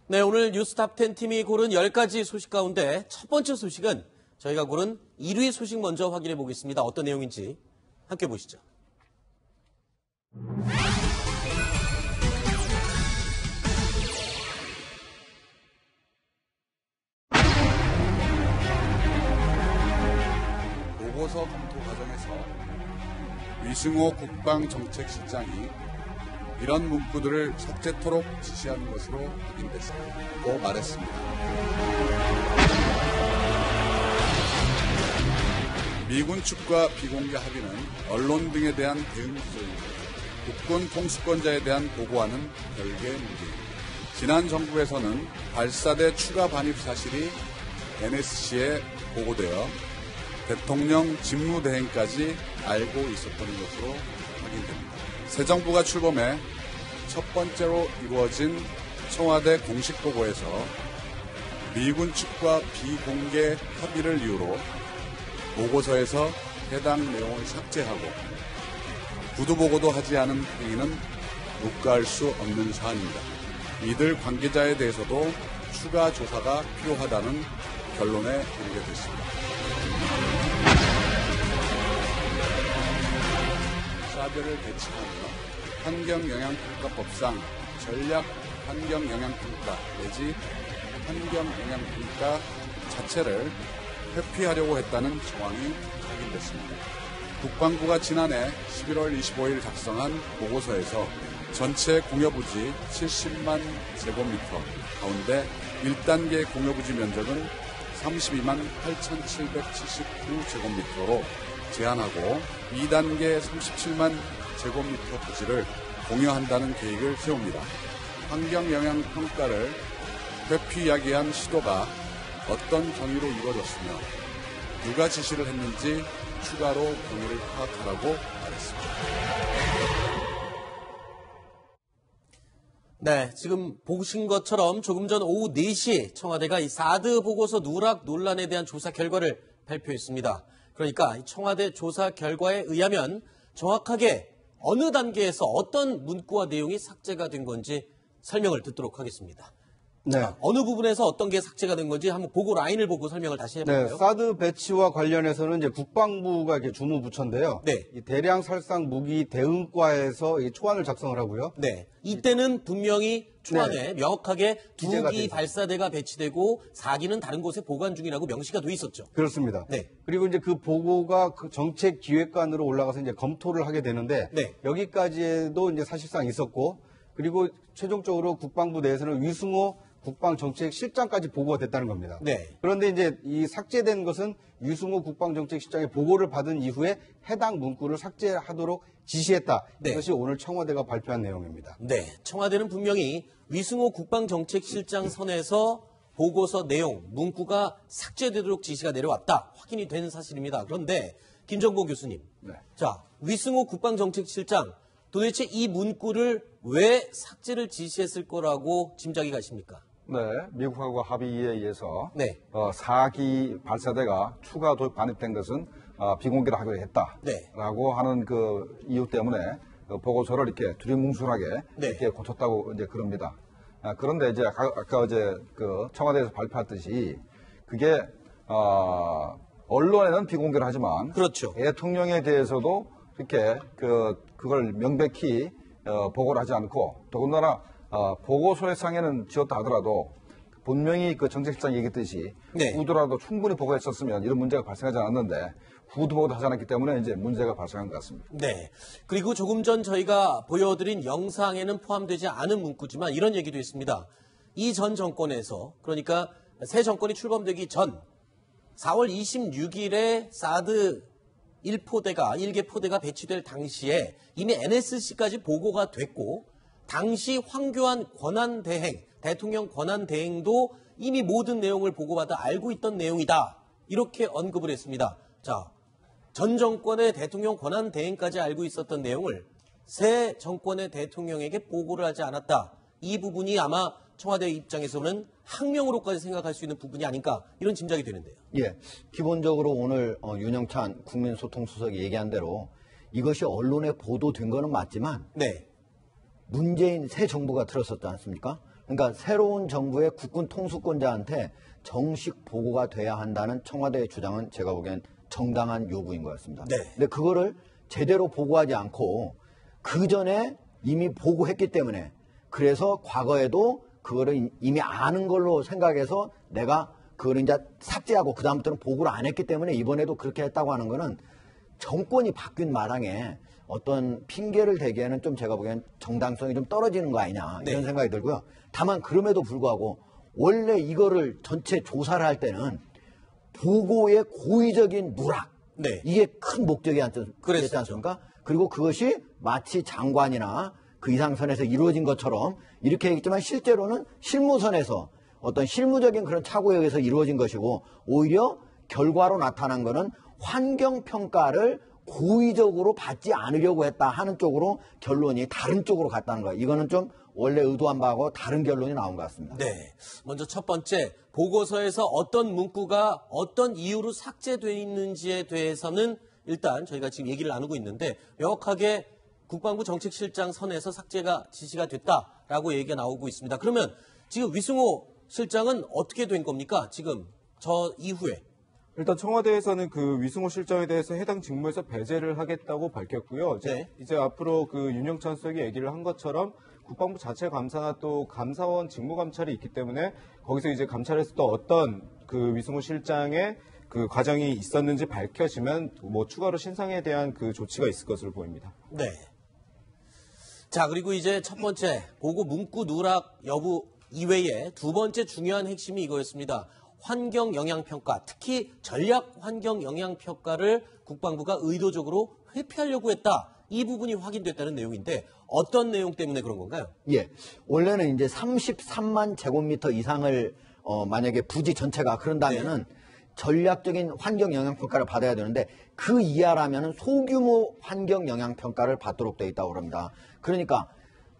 네, 오늘 뉴스탑10 팀이 고른 10가지 소식 가운데 첫 번째 소식은 저희가 고른 1위 소식 먼저 확인해 보겠습니다. 어떤 내용인지 함께 보시죠. 보고서 검토 과정에서 위승호 국방정책실장이 이런 문구들을 삭제토록 지시한 것으로 확인됐다고 말했습니다. 미군 측과 비공개 합의는 언론 등에 대한 대응 기조입니다. 국군 통수권자에 대한 보고와는 별개의 문제입니다. 지난 정부에서는 발사대 추가 반입 사실이 NSC에 보고되어 대통령 직무대행까지 알고 있었던 것으로 확인됩니다. 새 정부가 출범해 첫 번째로 이루어진 청와대 공식 보고에서 미군 측과 비공개 합의를 이유로 보고서에서 해당 내용을 삭제하고 구두보고도 하지 않은 행위는 묵과할 수 없는 사안입니다. 이들 관계자에 대해서도 추가 조사가 필요하다는 결론에 이르게 됐습니다. 사드를 배치하며 환경영향평가법상 전략 환경영향평가 내지 환경영향평가 자체를 회피하려고 했다는 정황이 확인됐습니다. 국방부가 지난해 11월 25일 작성한 보고서에서 전체 공여부지 70만 제곱미터 가운데 1단계 공여부지 면적은 32만 8,779제곱미터로 제한하고 2단계 37만 제곱미터 부지를 공여한다는 계획을 세웁니다. 환경영향평가를 회피 야기한 시도가 어떤 경위로 이루어졌으며 누가 지시를 했는지 추가로 경위를 파악하라고 말했습니다. 네, 지금 보신 것처럼 조금 전 오후 4시 청와대가 이 사드 보고서 누락 논란에 대한 조사 결과를 발표했습니다. 그러니까 청와대 조사 결과에 의하면 정확하게 어느 단계에서 어떤 문구와 내용이 삭제가 된 건지 설명을 듣도록 하겠습니다. 네. 자, 어느 부분에서 어떤 게 삭제가 된 건지 한번 보고 라인을 보고 설명을 다시 해볼까요? 네, 사드 배치와 관련해서는 이제 국방부가 이렇게 주무부처인데요. 네. 이 대량 살상 무기 대응과에서 이 초안을 작성을 하고요. 네. 이때는 분명히 초안에 명확하게 기재가 2기 발사대가 배치되고 4기는 다른 곳에 보관 중이라고 명시가 돼 있었죠. 그렇습니다. 네. 그리고 이제 그 보고가 그 정책기획관으로 올라가서 이제 검토를 하게 되는데 네. 여기까지도 이제 사실상 있었고 그리고 최종적으로 국방부 내에서는 위승호 국방정책실장까지 보고가 됐다는 겁니다. 네. 그런데 이제 이 삭제된 것은 위승호 국방정책실장의 보고를 받은 이후에 해당 문구를 삭제하도록 지시했다. 네. 이것이 오늘 청와대가 발표한 내용입니다. 네. 청와대는 분명히 위승호 국방정책실장 선에서 보고서 내용, 문구가 삭제되도록 지시가 내려왔다. 확인이 된 사실입니다. 그런데 김정보 교수님. 네. 자, 위승호 국방정책실장 도대체 이 문구를 왜 삭제를 지시했을 거라고 짐작이 가십니까? 네, 미국하고 합의에 의해서 네. 4기 발사대가 추가 도입 반입된 것은 비공개로 하기로 했다라고 네. 하는 그 이유 때문에 그 보고서를 이렇게 두리뭉술하게 네. 이렇게 고쳤다고 이제 그럽니다. 그런데 이제 아까 어제 그 청와대에서 발표했듯이 그게 언론에는 비공개를 하지만 그렇죠. 대통령에 대해서도 이렇게 그걸 명백히 보고를 하지 않고 더군다나 보고서상에는 지었다 하더라도 분명히 그 정책실장이 얘기했듯이 네. 후보라도 충분히 보고했었으면 이런 문제가 발생하지 않았는데 후보 보고도 하지 않았기 때문에 이제 문제가 발생한 것 같습니다. 네. 그리고 조금 전 저희가 보여드린 영상에는 포함되지 않은 문구지만 이런 얘기도 있습니다. 이 전 정권에서 그러니까 새 정권이 출범되기 전 4월 26일에 사드 1개 포대가 배치될 당시에 이미 NSC까지 보고가 됐고 당시 황교안 권한대행, 대통령 권한대행도 이미 모든 내용을 보고받아 알고 있던 내용이다. 이렇게 언급을 했습니다. 자, 전 정권의 대통령 권한대행까지 알고 있었던 내용을 새 정권의 대통령에게 보고를 하지 않았다. 이 부분이 아마 청와대 입장에서는 항명으로까지 생각할 수 있는 부분이 아닌가 이런 짐작이 되는데요. 예, 기본적으로 오늘 윤영찬 국민소통수석이 얘기한 대로 이것이 언론에 보도된 거는 맞지만 네. 문재인 새 정부가 들었었지 않습니까? 그러니까 새로운 정부의 국군 통수권자한테 정식 보고가 돼야 한다는 청와대의 주장은 제가 보기엔 정당한 요구인 것 같습니다. 네. 근데 그거를 제대로 보고하지 않고 그 전에 이미 보고했기 때문에 그래서 과거에도 그거를 이미 아는 걸로 생각해서 내가 그거를 이제 삭제하고 그다음부터는 보고를 안 했기 때문에 이번에도 그렇게 했다고 하는 거는 정권이 바뀐 마당에 어떤 핑계를 대기에는 좀 제가 보기엔 정당성이 좀 떨어지는 거 아니냐 이런 네. 생각이 들고요. 다만 그럼에도 불구하고 원래 이거를 전체 조사를 할 때는 보고의 고의적인 누락 네. 이게 큰 목적이 그랬었죠. 됐지 않습니까? 그리고 그것이 마치 장관이나 그 이상선에서 이루어진 것처럼 이렇게 했지만 실제로는 실무선에서 어떤 실무적인 그런 착오에 의해서 이루어진 것이고 오히려 결과로 나타난 거는 환경평가를 고의적으로 받지 않으려고 했다 하는 쪽으로 결론이 다른 쪽으로 갔다는 거예요. 이거는 좀 원래 의도한 바하고 다른 결론이 나온 것 같습니다. 네. 먼저 첫 번째, 보고서에서 어떤 문구가 어떤 이유로 삭제되어 있는지에 대해서는 일단 저희가 지금 얘기를 나누고 있는데 명확하게 국방부 정책실장 선에서 삭제가 지시가 됐다라고 얘기가 나오고 있습니다. 그러면 지금 위승호 실장은 어떻게 된 겁니까? 지금 저 이후에. 일단 청와대에서는 그 위승호 실장에 대해서 해당 직무에서 배제를 하겠다고 밝혔고요. 네. 이제 앞으로 그 윤영찬 수석이 얘기를 한 것처럼 국방부 자체 감사나 또 감사원 직무 감찰이 있기 때문에 거기서 이제 감찰에서 또 어떤 그 위승호 실장의 그 과정이 있었는지 밝혀지면 뭐 추가로 신상에 대한 그 조치가 있을 것으로 보입니다. 네. 자, 그리고 이제 첫 번째, 보고 문구 누락 여부 이외에 두 번째 중요한 핵심이 이거였습니다. 환경 영향 평가, 특히 전략 환경 영향 평가를 국방부가 의도적으로 회피하려고 했다. 이 부분이 확인됐다는 내용인데 어떤 내용 때문에 그런 건가요? 예. 원래는 이제 33만 제곱미터 이상을 만약에 부지 전체가 그런다면은 전략적인 환경 영향 평가를 받아야 되는데 그 이하라면은 소규모 환경 영향 평가를 받도록 되어 있다고 합니다. 그러니까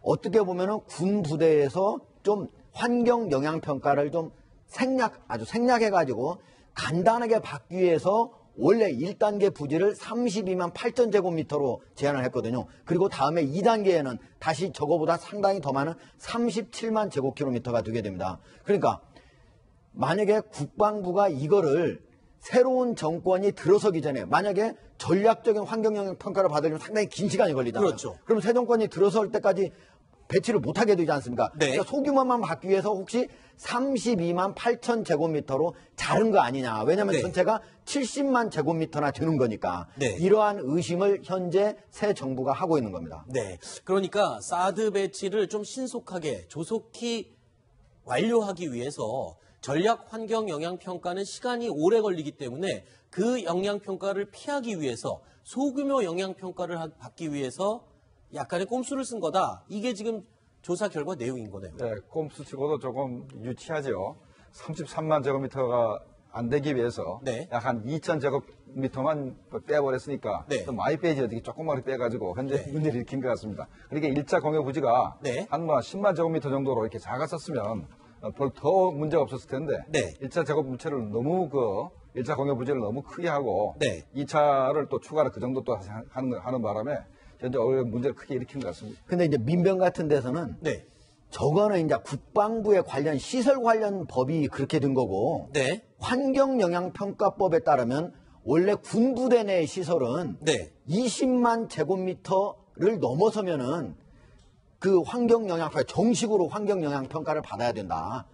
어떻게 보면은 군 부대에서 좀 환경 영향 평가를 좀 아주 생략해가지고 간단하게 받기 위해서 원래 1단계 부지를 32만 8천 제곱미터로 제한을 했거든요. 그리고 다음에 2단계에는 다시 저거보다 상당히 더 많은 37만 제곱킬로미터가 되게 됩니다. 그러니까 만약에 국방부가 이거를 새로운 정권이 들어서기 전에 만약에 전략적인 환경영향 평가를 받으려면 상당히 긴 시간이 걸리잖아요. 그렇죠. 그럼 새 정권이 들어설 때까지 배치를 못하게 되지 않습니까? 네. 그러니까 소규모만 받기 위해서 혹시 32만 8천 제곱미터로 자른 거 아니냐. 왜냐하면 네. 전체가 70만 제곱미터나 되는 거니까. 네. 이러한 의심을 현재 새 정부가 하고 있는 겁니다. 네. 그러니까 사드 배치를 좀 신속하게 조속히 완료하기 위해서 전략 환경 영향 평가는 시간이 오래 걸리기 때문에 그 영향 평가를 피하기 위해서 소규모 영향 평가를 받기 위해서 약간의 꼼수를 쓴 거다. 이게 지금 조사 결과 내용인 거네요. 네, 꼼수치고도 조금 유치하죠. 33만 제곱미터가 안 되기 위해서 네. 약 한 2천 제곱미터만 빼버렸으니까 네. 또 많이 빼지 어떻게 조금만 빼가지고 현재 네. 문제를 일으킨 것 같습니다. 그러니까 1차 공여 부지가 네. 한 10만 제곱미터 정도로 이렇게 작았었으면 별 더 문제가 없었을 텐데 네. 1차 작업 부채를 너무 1차 공여 부지를 너무 크게 하고 네. 2차를 또 추가로 그 정도 또 하는 바람에 현재 오히려 문제를 크게 일으킨 것 같습니다. 근데 이제 민병 같은 데서는 네. 저거는 이제 국방부에 관련 시설 관련 법이 그렇게 된 거고 네. 환경영향평가법에 따르면 원래 군부대 내 시설은 네. 20만 제곱미터를 넘어서면은 그 환경영향평가 정식으로 환경영향평가를 받아야 된다.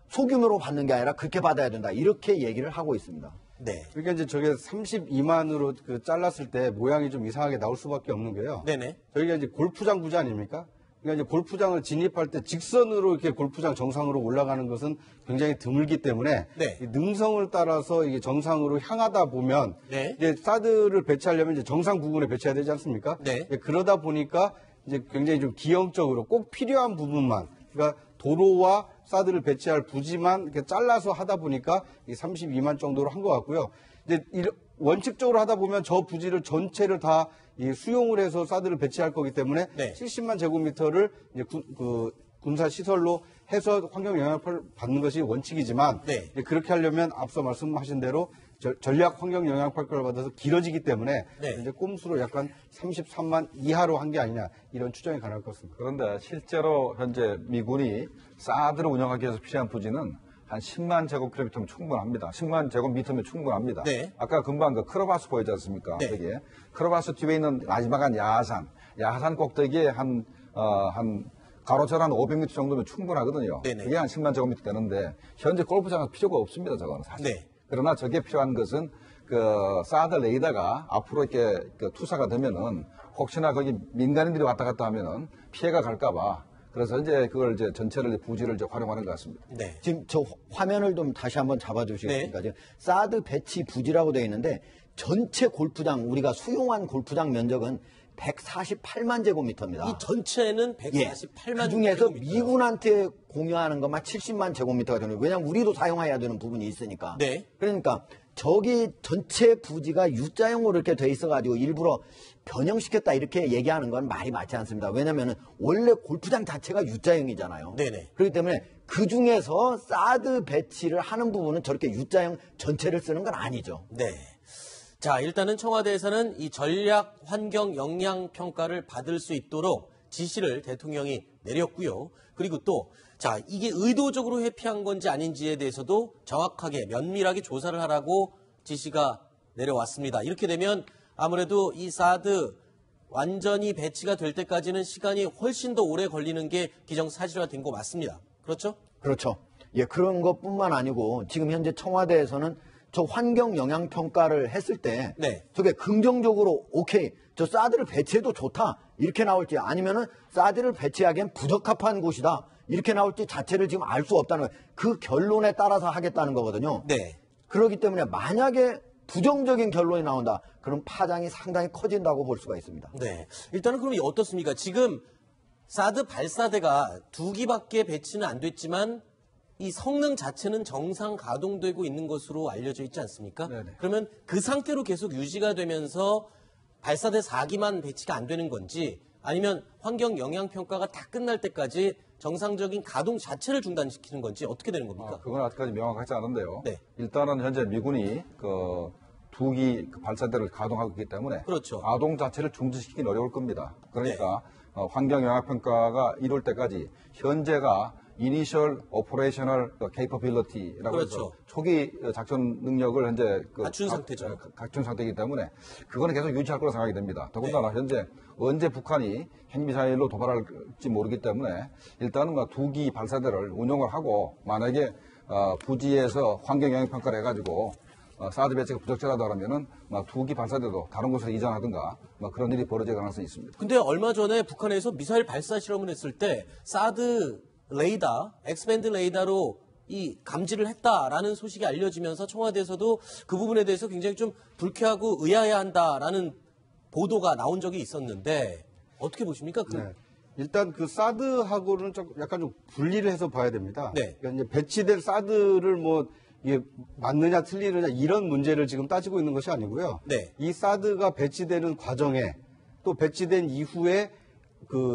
소규모로 받는 게 아니라 그렇게 받아야 된다. 이렇게 얘기를 하고 있습니다. 네. 그러니까 이제 저게 32만으로 잘랐을 때 모양이 좀 이상하게 나올 수밖에 없는 게요. 네네. 저희가 이제 골프장 부지 아닙니까? 그러니까 이제 골프장을 진입할 때 직선으로 이렇게 골프장 정상으로 올라가는 것은 굉장히 드물기 때문에 네. 이 능성을 따라서 이게 정상으로 향하다 보면 네. 이제 사드를 배치하려면 이제 정상 부근에 배치해야 되지 않습니까? 네. 그러다 보니까 이제 굉장히 좀 기형적으로 꼭 필요한 부분만 그러니까 도로와 사드를 배치할 부지만 이렇게 잘라서 하다 보니까 32만 정도로 한 것 같고요. 이제 원칙적으로 하다 보면 저 부지를 전체를 다 수용을 해서 사드를 배치할 거기 때문에 네. 70만 제곱미터를 이제 군사 시설로 해서 환경 영향을 받는 것이 원칙이지만 네. 그렇게 하려면 앞서 말씀하신 대로 전략 환경 영향 평가를 받아서 길어지기 때문에 네. 이제 꼼수로 약간 33만 이하로 한 게 아니냐 이런 추정이 가능할 것 같습니다. 그런데 실제로 현재 미군이 사드를 운영하기 위해서 필요한 부지는 한 10만 제곱킬로미터면 충분합니다. 10만 제곱미터면 충분합니다. 네. 아까 금방 그 크로바스 보이지 않습니까? 네. 여기에. 크로바스 뒤에 있는 마지막한 야산 꼭대기에 한 가로철 한 500m 정도면 충분하거든요. 네네. 그게 한 10만 제곱미터 되는데 현재 골프장은 필요가 없습니다. 저거는 사실. 네. 그러나 저게 필요한 것은 그 사드 레이더가 앞으로 이렇게 그 투사가 되면은 혹시나 거기 민간인들이 왔다 갔다 하면은 피해가 갈까봐 그래서 이제 그걸 이제 전체를 부지를 이제 활용하는 것 같습니다. 네. 지금 저 화면을 좀 다시 한번 잡아주시겠습니까? 지금 사드 배치 부지라고 되어 있는데 전체 골프장 우리가 수용한 골프장 면적은 148만 제곱미터입니다. 이 전체는 예. 148만 그 중에서 제곱미터. 미군한테 공유하는 것만 70만 제곱미터가 되는 거예요. 왜냐하면 우리도 사용해야 되는 부분이 있으니까. 네. 그러니까 저기 전체 부지가 U자형으로 이렇게 돼 있어가지고 일부러 변형시켰다 이렇게 얘기하는 건 말이 맞지 않습니다. 왜냐하면 원래 골프장 자체가 U자형이잖아요. 네네. 그렇기 때문에 그 중에서 사드 배치를 하는 부분은 저렇게 U자형 전체를 쓰는 건 아니죠. 네. 자, 일단은 청와대에서는 이 전략 환경 영향 평가를 받을 수 있도록 지시를 대통령이 내렸고요. 그리고 또, 자, 이게 의도적으로 회피한 건지 아닌지에 대해서도 정확하게 면밀하게 조사를 하라고 지시가 내려왔습니다. 이렇게 되면 아무래도 이 사드 완전히 배치가 될 때까지는 시간이 훨씬 더 오래 걸리는 게 기정사실화된 거 맞습니다. 그렇죠? 그렇죠. 예, 그런 것뿐만 아니고 지금 현재 청와대에서는 저 환경 영향 평가를 했을 때 네. 저게 긍정적으로 오케이 저 사드를 배치해도 좋다 이렇게 나올지 아니면은 사드를 배치하기엔 부적합한 곳이다 이렇게 나올지 자체를 지금 알 수 없다는 거예요. 그 결론에 따라서 하겠다는 거거든요. 네. 그렇기 때문에 만약에 부정적인 결론이 나온다 그럼 파장이 상당히 커진다고 볼 수가 있습니다. 네. 일단은 그럼 어떻습니까? 지금 사드 발사대가 2기밖에 배치는 안 됐지만 이 성능 자체는 정상 가동되고 있는 것으로 알려져 있지 않습니까? 네네. 그러면 그 상태로 계속 유지가 되면서 발사대 4기만 배치가 안 되는 건지 아니면 환경 영향 평가가 다 끝날 때까지 정상적인 가동 자체를 중단시키는 건지 어떻게 되는 겁니까? 그건 아직까지 명확하지 않은데요. 네. 일단은 현재 미군이 그 2기 발사대를 가동하고 있기 때문에 그렇죠. 가동 자체를 중지시키긴 어려울 겁니다. 그러니까 환경 영향 평가가 이룰 때까지 현재가 Initial Operational Capability라고 그렇죠. 해서 초기 작전 능력을 현재 갖춘 상태죠. 갖춘 상태이기 때문에 그거는 계속 유지할 거로 생각이 됩니다. 더군다나 현재 언제 북한이 핵미사일로 도발할지 모르기 때문에 일단은 2기 발사대를 운용을 하고 만약에 부지에서 환경 영향 평가를 해가지고 사드 배치가 부적절하다 그러면은 2기 발사대도 다른 곳으로 이전하든가 그런 일이 벌어질 가능성이 있습니다. 근데 얼마 전에 북한에서 미사일 발사 실험을 했을 때 사드 레이더, 엑스밴드 레이더로 이 감지를 했다라는 소식이 알려지면서 청와대에서도 그 부분에 대해서 굉장히 좀 불쾌하고 의아해한다라는 보도가 나온 적이 있었는데 어떻게 보십니까? 네. 일단 그 사드하고는 약간 좀 분리를 해서 봐야 됩니다. 네. 그러니까 이제 배치된 사드를 이게 맞느냐 틀리느냐 이런 문제를 지금 따지고 있는 것이 아니고요. 네. 이 사드가 배치되는 과정에 또 배치된 이후에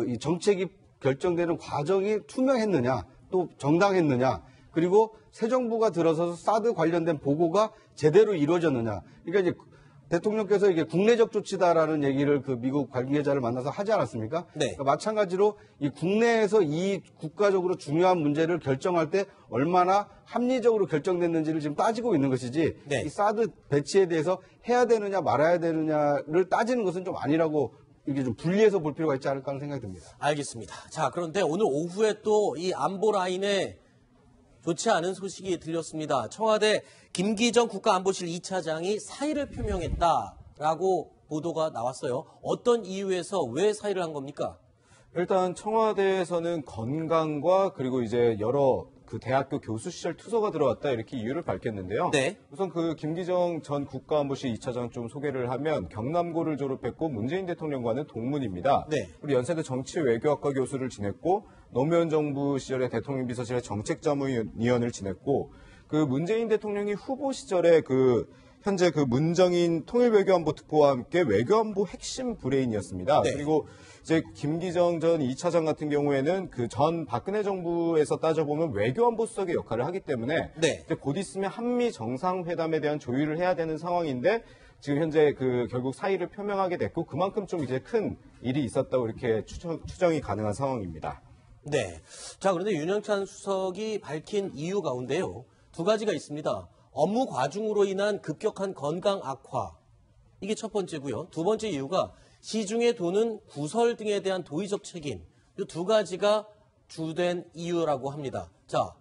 이 정책이 결정되는 과정이 투명했느냐 또 정당했느냐 그리고 새 정부가 들어서서 사드 관련된 보고가 제대로 이루어졌느냐. 그러니까 이제 대통령께서 이게 국내적 조치다라는 얘기를 그 미국 관계자를 만나서 하지 않았습니까? 네. 그러니까 마찬가지로 이 국내에서 이 국가적으로 중요한 문제를 결정할 때 얼마나 합리적으로 결정됐는지를 지금 따지고 있는 것이지 네. 이 사드 배치에 대해서 해야 되느냐 말아야 되느냐를 따지는 것은 좀 아니라고 이게 좀 분리해서 볼 필요가 있지 않을까 하는 생각이 듭니다. 알겠습니다. 자, 그런데 오늘 오후에 또 이 안보 라인에 좋지 않은 소식이 들렸습니다. 청와대 김기정 국가안보실 2차장이 사의를 표명했다라고 보도가 나왔어요. 어떤 이유에서 왜 사의를 한 겁니까? 일단 청와대에서는 건강과 그리고 이제 여러 그 대학교 교수 시절 투서가 들어왔다 이렇게 이유를 밝혔는데요. 네. 우선 그 김기정 전 국가안보실 2차장 좀 소개를 하면 경남고를 졸업했고 문재인 대통령과는 동문입니다. 네. 우리 연세대 정치외교학과 교수를 지냈고 노무현 정부 시절에 대통령 비서실의 정책자문위원을 지냈고 그 문재인 대통령이 후보 시절에 그 현재 그 문정인 통일외교안보 특보와 함께 외교안보 핵심 브레인이었습니다. 네. 그리고 이제 김기정 전 2차장 같은 경우에는 그 전 박근혜 정부에서 따져보면 외교안보 수석의 역할을 하기 때문에 네. 이제 곧 있으면 한미 정상회담에 대한 조율을 해야 되는 상황인데 지금 현재 그 결국 사의를 표명하게 됐고 그만큼 좀 이제 큰 일이 있었다고 이렇게 추정이 가능한 상황입니다. 네. 자, 그런데 윤영찬 수석이 밝힌 이유 가운데요. 두 가지가 있습니다. 업무 과중으로 인한 급격한 건강 악화. 이게 첫 번째고요. 두 번째 이유가 시중에 도는 구설 등에 대한 도의적 책임. 이 두 가지가 주된 이유라고 합니다. 자,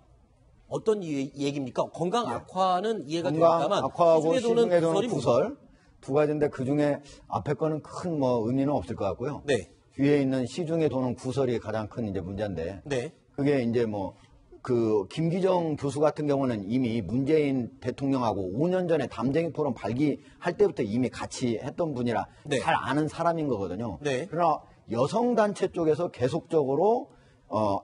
어떤 얘기입니까? 건강 악화는 이해가 건강 됩니다만 악화하고 시중에 도는 시중에 도는 구설이 구설 두 가지인데 그 중에 앞에 거는 큰 뭐 의미는 없을 것 같고요. 네. 뒤에 있는 시중에 도는 구설이 가장 큰 이제 문제인데 네. 그게 이제 뭐 그 김기정 교수 같은 경우는 이미 문재인 대통령하고 5년 전에 담쟁이 포럼 발기할 때부터 이미 같이 했던 분이라 네. 잘 아는 사람인 거거든요. 네. 그러나 여성단체 쪽에서 계속적으로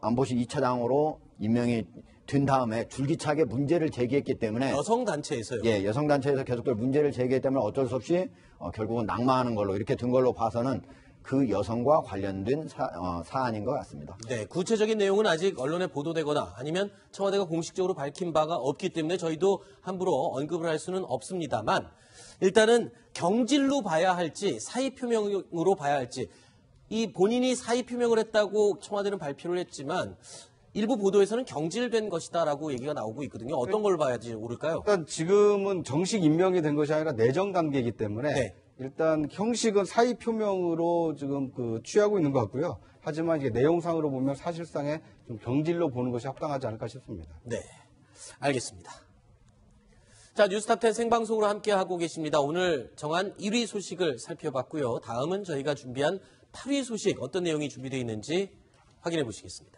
안보실 2차장으로 임명이 된 다음에 줄기차게 문제를 제기했기 때문에 여성 단체에서요. 예, 여성단체에서 계속적으로 문제를 제기했기 때문에 어쩔 수 없이 결국은 낙마하는 걸로 이렇게 된 걸로 봐서는 그 여성과 관련된 사안인 것 같습니다. 네, 구체적인 내용은 아직 언론에 보도되거나 아니면 청와대가 공식적으로 밝힌 바가 없기 때문에 저희도 함부로 언급을 할 수는 없습니다만 일단은 경질로 봐야 할지 사의 표명으로 봐야 할지 이 본인이 사의 표명을 했다고 청와대는 발표를 했지만 일부 보도에서는 경질된 것이다라고 얘기가 나오고 있거든요. 어떤 걸 봐야지 옳을까요? 일단 지금은 정식 임명이 된 것이 아니라 내정 단계이기 때문에 네. 일단 형식은 사의 표명으로 지금 취하고 있는 것 같고요. 하지만 이게 내용상으로 보면 사실상의 좀 경질로 보는 것이 합당하지 않을까 싶습니다. 네, 알겠습니다. 자, 뉴스탑10 생방송으로 함께하고 계십니다. 오늘 정한 1위 소식을 살펴봤고요. 다음은 저희가 준비한 8위 소식 어떤 내용이 준비되어 있는지 확인해 보시겠습니다.